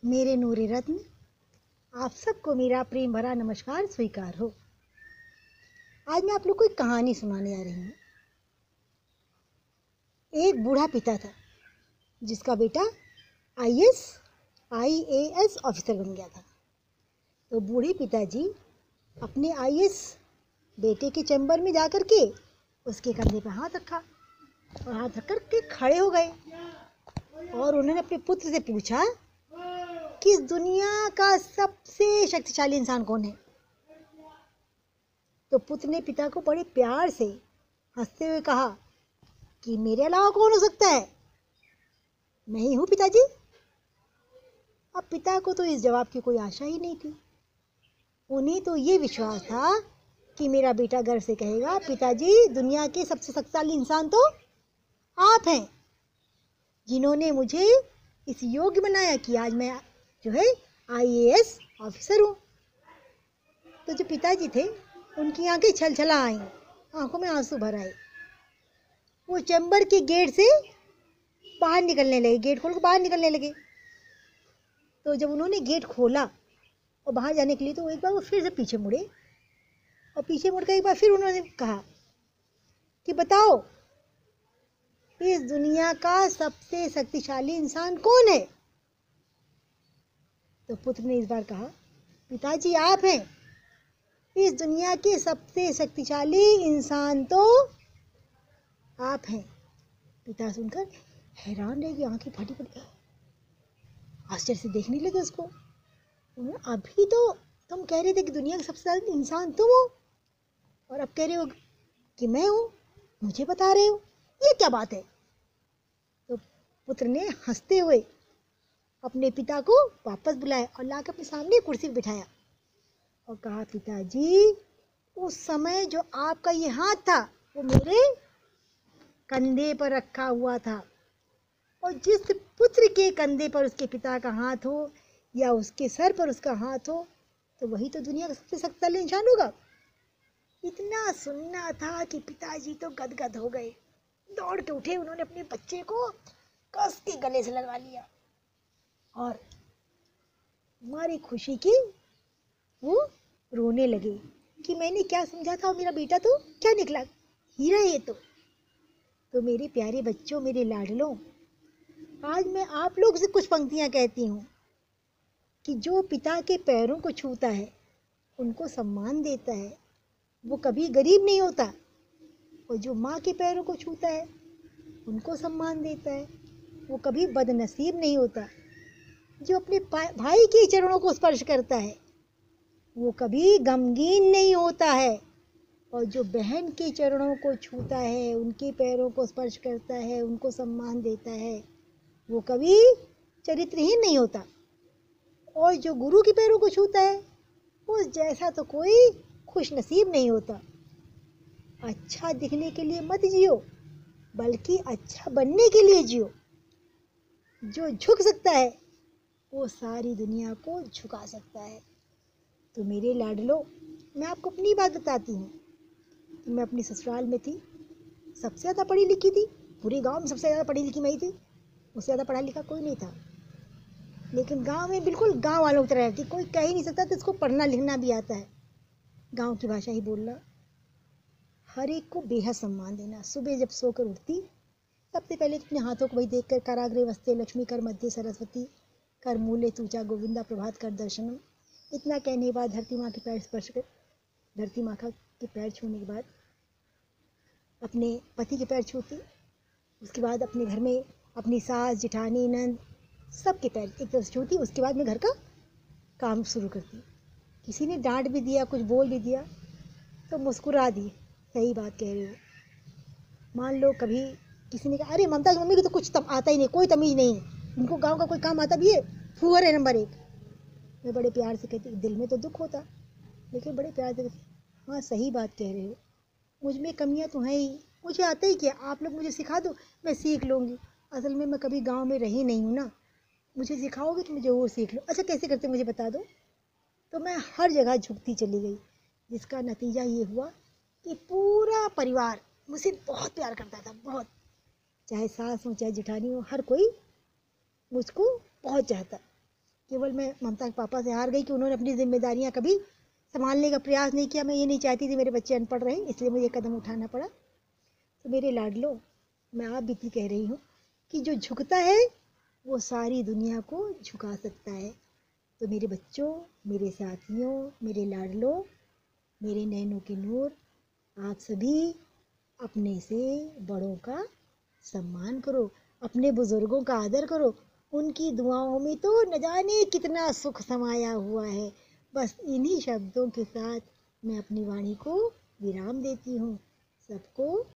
मेरे नूरे रत्न, आप सबको मेरा प्रेम भरा नमस्कार स्वीकार हो। आज मैं आप लोग को एक कहानी सुनाने आ रही हूँ। एक बूढ़ा पिता था जिसका बेटा आईएएस ऑफिसर बन गया था। तो बूढ़े पिताजी अपने आईएएस बेटे के चैम्बर में जाकर के उसके कंधे पर हाथ रखा और हाथ रख कर के खड़े हो गए और उन्होंने अपने पुत्र से पूछा कि इस दुनिया का सबसे शक्तिशाली इंसान कौन है। तो पुत्र ने पिता को बड़े प्यार से हंसते हुए कहा कि मेरे अलावा कौन हो सकता है, मैं ही हूँ पिताजी। अब पिता को तो इस जवाब की कोई आशा ही नहीं थी। उन्हें तो ये विश्वास था कि मेरा बेटा गर्व से कहेगा, पिताजी दुनिया के सबसे शक्तिशाली इंसान तो आप हैं, जिन्होंने मुझे इस योग्य बनाया कि आज मैं जो है आईएएस ऑफिसर हूँ। तो जो पिताजी थे उनकी आंखें छलछला आईं, आंखों में आंसू भर आए। वो चैम्बर के गेट से बाहर निकलने लगे, गेट खोल कर बाहर निकलने लगे। तो जब उन्होंने गेट खोला और बाहर जाने के लिए, तो एक बार वो फिर से पीछे मुड़े और पीछे मुड़कर एक बार फिर उन्होंने कहा कि बताओ इस दुनिया का सबसे शक्तिशाली इंसान कौन है। तो पुत्र ने इस बार कहा, पिताजी आप हैं, इस दुनिया के सबसे शक्तिशाली इंसान तो आप हैं। पिता सुनकर हैरान रह गए, आंखें फटी फटी आश्चर्य से देखने लगे उसको। अभी तो तुम कह रहे थे कि दुनिया का सबसे ज्यादा इंसान तुम हो और अब कह रहे हो कि मैं हूँ, मुझे बता रहे हो, ये क्या बात है। तो पुत्र ने हंसते हुए अपने पिता को वापस बुलाया और लाकर अपने सामने कुर्सी पर बिठाया और कहा, पिताजी उस समय जो आपका ये हाथ था वो मेरे कंधे पर रखा हुआ था, और जिस पुत्र के कंधे पर उसके पिता का हाथ हो या उसके सर पर उसका हाथ हो, तो वही तो दुनिया का सबसे शक्तिशाली इंसान होगा। इतना सुनना था कि पिताजी तो गदगद हो गए, दौड़ के उठे, उन्होंने अपने बच्चे को कस के गले से लगा लिया और हमारी खुशी की वो रोने लगे कि मैंने क्या समझा था और मेरा बेटा तो क्या निकला, हीरा ये तो मेरे प्यारे बच्चों, मेरे लाडलों, आज मैं आप लोग से कुछ पंक्तियां कहती हूँ कि जो पिता के पैरों को छूता है उनको सम्मान देता है, वो कभी गरीब नहीं होता, और जो माँ के पैरों को छूता है उनको सम्मान देता है, वो कभी बदनसीब नहीं होता। जो अपने भाई के चरणों को स्पर्श करता है वो कभी गमगीन नहीं होता है, और जो बहन के चरणों को छूता है, उनके पैरों को स्पर्श करता है, उनको सम्मान देता है, वो कभी चरित्रहीन नहीं होता। और जो गुरु के पैरों को छूता है उस जैसा तो कोई खुश नसीब नहीं होता। अच्छा दिखने के लिए मत जियो, बल्कि अच्छा बनने के लिए जियो। जो झुक सकता है वो सारी दुनिया को झुका सकता है। तो मेरे लाडलो, मैं आपको अपनी बात बताती हूँ। मैं अपनी ससुराल में थी, सबसे ज़्यादा पढ़ी लिखी थी, पूरे गांव में सबसे ज़्यादा पढ़ी लिखी मैं ही थी, उससे ज़्यादा पढ़ा लिखा कोई नहीं था। लेकिन गांव में बिल्कुल गांव वालों की तरह रहती, कोई कह ही नहीं सकता तो इसको पढ़ना लिखना भी आता है, गांव की भाषा ही बोलना, हर एक को बेहद सम्मान देना। सुबह जब सोकर उठती सबसे पहले अपने हाथों को वही देख कर, कराग्रे वस्ते लक्ष्मी कर मध्य सरस्वती कर मूले तूचा गोविंदा प्रभात कर दर्शनम, इतना कहने के बाद धरती माँ के पैर स्पर्श कर, धरती माँ के पैर छूने के बाद अपने पति के पैर छूती, उसके बाद अपने घर में अपनी सास जेठानी नंद सबके पैर एक तरफ छूती, उसके बाद मैं घर का काम शुरू करती। किसी ने डांट भी दिया, कुछ बोल भी दिया तो मुस्कुरा दी, सही बात कह रहे हो। मान लो कभी किसी ने कहा, अरे ममता की मम्मी को तो कुछ आता ही नहीं, कोई तमीज़ नहीं है, इनको गांव का कोई काम आता भी है, फूहर है नंबर 1। मैं बड़े प्यार से कहती, दिल में तो दुख होता लेकिन बड़े प्यार से कहती, हाँ सही बात कह रहे हो, मुझ में कमियाँ तो हैं ही, मुझे आता ही क्या, आप लोग मुझे सिखा दो, मैं सीख लूँगी। असल में मैं कभी गांव में रही नहीं हूँ ना, मुझे सिखाओगे तो मैं ज़रूर सीख लूँ। अच्छा कैसे करते मुझे बता दो। तो मैं हर जगह झुकती चली गई, जिसका नतीजा ये हुआ कि पूरा परिवार मुझसे बहुत प्यार करता था, बहुत, चाहे सास हो चाहे जेठानी हो, हर कोई मुझको बहुत चाहता। केवल मैं ममता के पापा से हार गई कि उन्होंने अपनी जिम्मेदारियां कभी संभालने का प्रयास नहीं किया। मैं ये नहीं चाहती थी मेरे बच्चे अनपढ़ रहे, इसलिए मुझे कदम उठाना पड़ा। तो मेरे लाडलो, मैं आप भी कह रही हूँ कि जो झुकता है वो सारी दुनिया को झुका सकता है। तो मेरे बच्चों, मेरे साथियों, मेरे लाडलो, मेरे नैनों के नूर, आप सभी अपने से बड़ों का सम्मान करो, अपने बुजुर्गों का आदर करो। उनकी दुआओं में तो न जाने कितना सुख समाया हुआ है। बस इन्हीं शब्दों के साथ मैं अपनी वाणी को विराम देती हूँ। सबको